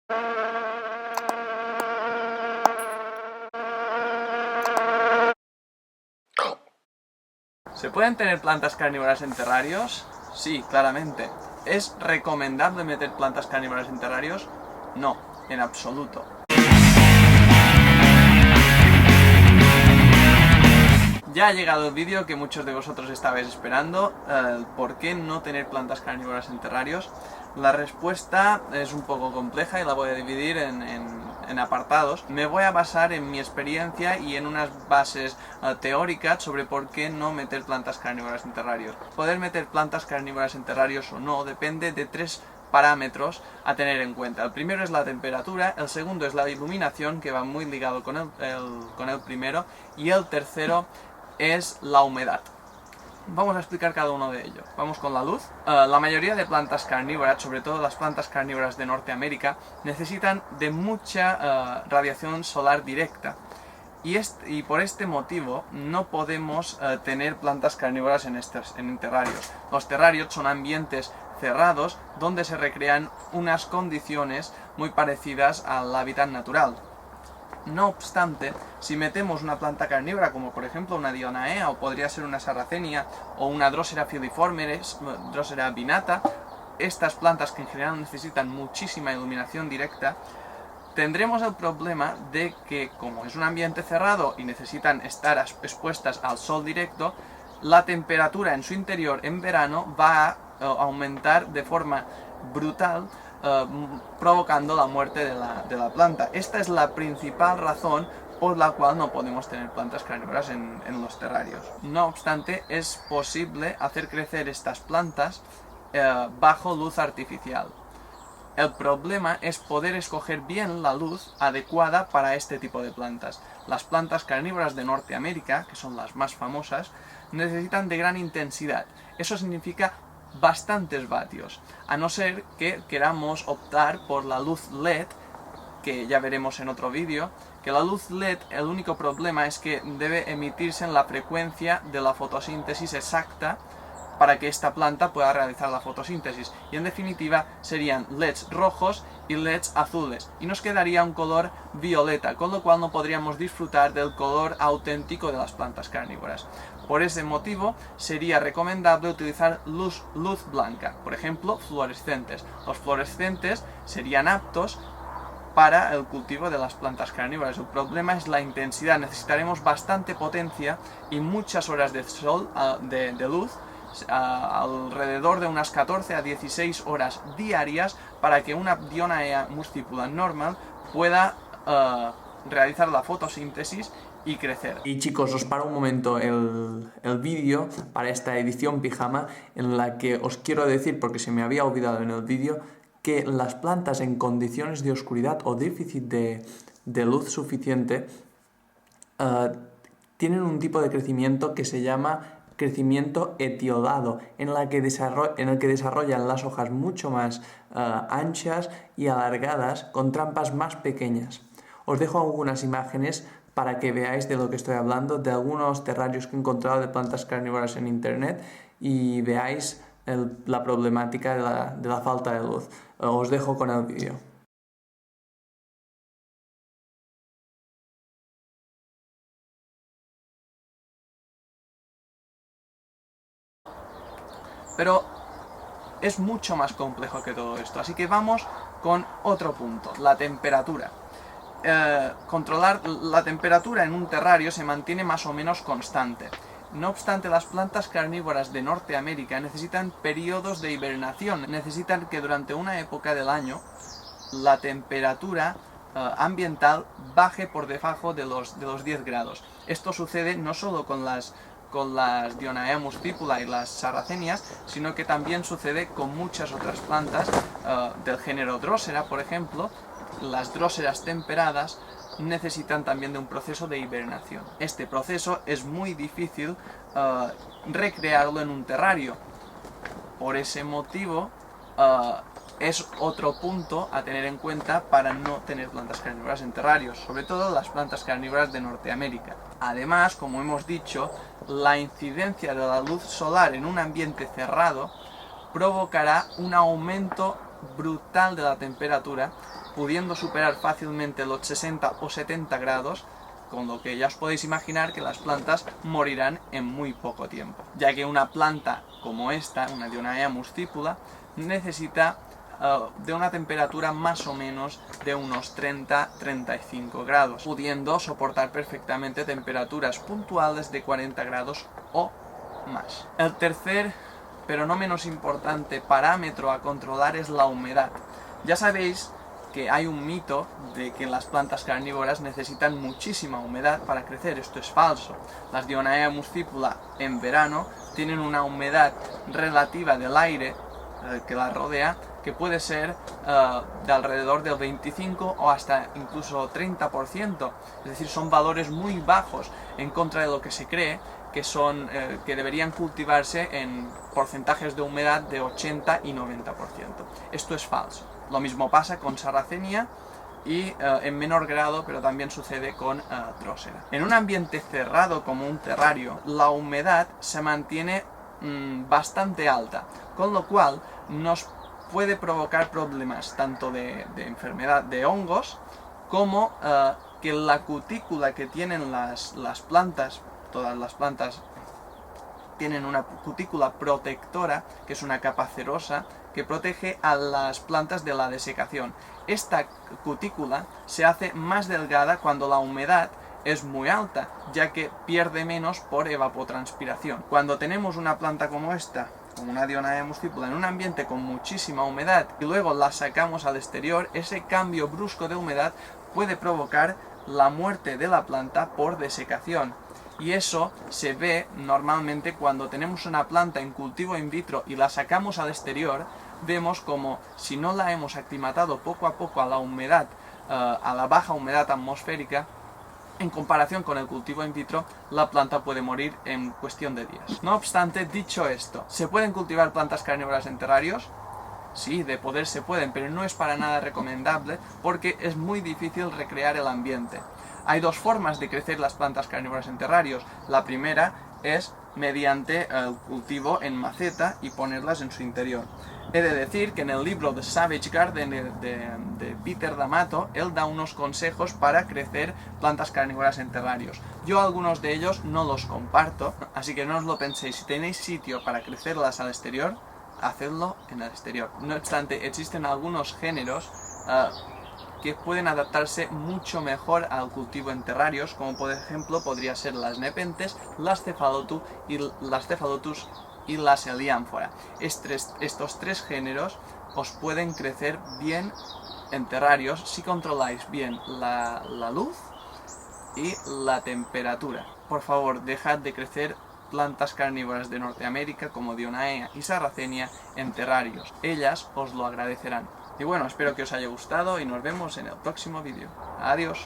¿Se pueden tener plantas carnívoras en terrarios? Sí, claramente. ¿Es recomendable meter plantas carnívoras en terrarios? No, en absoluto. Ya ha llegado el vídeo que muchos de vosotros estabais esperando, ¿por qué no tener plantas carnívoras en terrarios? La respuesta es un poco compleja y la voy a dividir en apartados. Me voy a basar en mi experiencia y en unas bases teóricas sobre por qué no meter plantas carnívoras en terrarios. Poder meter plantas carnívoras en terrarios o no depende de tres parámetros a tener en cuenta. El primero es la temperatura, el segundo es la iluminación, que va muy ligado con el primero, y el tercero es la humedad. Vamos a explicar cada uno de ellos. Vamos con la luz. La mayoría de plantas carnívoras, sobre todo las plantas carnívoras de Norteamérica, necesitan de mucha radiación solar directa. Y por este motivo no podemos tener plantas carnívoras en terrarios. Los terrarios son ambientes cerrados donde se recrean unas condiciones muy parecidas al hábitat natural. No obstante, si metemos una planta carnívora como por ejemplo una Dionaea o podría ser una Sarracenia o una Drosera filiforme, Drosera binata, estas plantas que en general necesitan muchísima iluminación directa, tendremos el problema de que, como es un ambiente cerrado y necesitan estar expuestas al sol directo, la temperatura en su interior en verano va a aumentar de forma brutal, provocando la muerte de la planta. Esta es la principal razón por la cual no podemos tener plantas carnívoras en los terrarios. No obstante, es posible hacer crecer estas plantas bajo luz artificial. El problema es poder escoger bien la luz adecuada para este tipo de plantas. Las plantas carnívoras de Norteamérica, que son las más famosas, necesitan de gran intensidad. Eso significa bastantes vatios, a no ser que queramos optar por la luz LED, que ya veremos en otro vídeo, que la luz LED, el único problema es que debe emitirse en la frecuencia de la fotosíntesis exacta para que esta planta pueda realizar la fotosíntesis, y en definitiva serían LEDs rojos y LEDs azules, y nos quedaría un color violeta, con lo cual no podríamos disfrutar del color auténtico de las plantas carnívoras. Por ese motivo sería recomendable utilizar luz blanca, por ejemplo fluorescentes. Los fluorescentes serían aptos para el cultivo de las plantas carnívoras. El problema es la intensidad, necesitaremos bastante potencia y muchas horas de sol, de luz, alrededor de unas 14 a 16 horas diarias para que una Dionaea muscipula normal pueda realizar la fotosíntesis y crecer. Y chicos, os paro un momento el vídeo para esta edición pijama, en la que os quiero decir, porque se me había olvidado en el vídeo, que las plantas en condiciones de oscuridad o déficit de luz suficiente tienen un tipo de crecimiento que se llama crecimiento etiolado, en el que desarrollan las hojas mucho más anchas y alargadas, con trampas más pequeñas. Os dejo algunas imágenes para que veáis de lo que estoy hablando, de algunos terrarios que he encontrado de plantas carnívoras en internet, y veáis la problemática de la falta de luz. Os dejo con el vídeo. Pero es mucho más complejo que todo esto, así que vamos con otro punto, la temperatura. Controlar la temperatura en un terrario se mantiene más o menos constante. No obstante, las plantas carnívoras de Norteamérica necesitan periodos de hibernación, necesitan que durante una época del año la temperatura ambiental baje por debajo de los 10 grados. Esto sucede no solo con las Dionaea muscipula y las Sarracenias, sino que también sucede con muchas otras plantas del género Drosera, por ejemplo. Las Droseras temperadas necesitan también de un proceso de hibernación. Este proceso es muy difícil recrearlo en un terrario. Por ese motivo es otro punto a tener en cuenta para no tener plantas carnívoras en terrarios, sobre todo las plantas carnívoras de Norteamérica. Además, como hemos dicho, la incidencia de la luz solar en un ambiente cerrado provocará un aumento brutal de la temperatura, pudiendo superar fácilmente los 60 o 70 grados, con lo que ya os podéis imaginar que las plantas morirán en muy poco tiempo, ya que una planta como esta, una Dionaea muscipula, necesita de una temperatura más o menos de unos 30-35 grados, pudiendo soportar perfectamente temperaturas puntuales de 40 grados o más. El tercer, pero no menos importante, parámetro a controlar es la humedad. Ya sabéis que hay un mito de que las plantas carnívoras necesitan muchísima humedad para crecer. Esto es falso. Las Dionaea muscipula en verano tienen una humedad relativa del aire que las rodea que puede ser de alrededor del 25 o hasta incluso 30%. Es decir, son valores muy bajos en contra de lo que se cree que son que deberían cultivarse en porcentajes de humedad de 80 y 90%. Esto es falso. Lo mismo pasa con Sarracenia y en menor grado, pero también sucede con Drosera. En un ambiente cerrado como un terrario, la humedad se mantiene bastante alta, con lo cual nos puede provocar problemas tanto de enfermedad de hongos como que la cutícula que tienen las plantas, todas las plantas tienen una cutícula protectora, que es una capa cerosa, que protege a las plantas de la desecación. Esta cutícula se hace más delgada cuando la humedad es muy alta, ya que pierde menos por evapotranspiración. Cuando tenemos una planta como esta, como una Dionaea muscipula, en un ambiente con muchísima humedad y luego la sacamos al exterior, ese cambio brusco de humedad puede provocar la muerte de la planta por desecación. Y eso se ve normalmente cuando tenemos una planta en cultivo in vitro y la sacamos al exterior, vemos como si no la hemos aclimatado poco a poco a la humedad, a la baja humedad atmosférica, en comparación con el cultivo in vitro, la planta puede morir en cuestión de días. No obstante, dicho esto, ¿se pueden cultivar plantas carnívoras en terrarios? Sí, de poder se pueden, pero no es para nada recomendable porque es muy difícil recrear el ambiente. Hay dos formas de crecer las plantas carnívoras en terrarios. La primera es mediante el cultivo en maceta y ponerlas en su interior. He de decir que en el libro The Savage Garden de Peter D'Amato, él da unos consejos para crecer plantas carnívoras en terrarios. Yo algunos de ellos no los comparto, así que no os lo penséis. Si tenéis sitio para crecerlas al exterior, hacedlo en el exterior. No obstante, existen algunos géneros que pueden adaptarse mucho mejor al cultivo en terrarios, como por ejemplo podría ser las Nepenthes, las Cephalotus y las Helianthera. Estos tres géneros os pueden crecer bien en terrarios si controláis bien la luz y la temperatura. Por favor, dejad de crecer plantas carnívoras de Norteamérica como Dionaea y Sarracenia en terrarios. Ellas os lo agradecerán. Y bueno, espero que os haya gustado y nos vemos en el próximo vídeo. Adiós.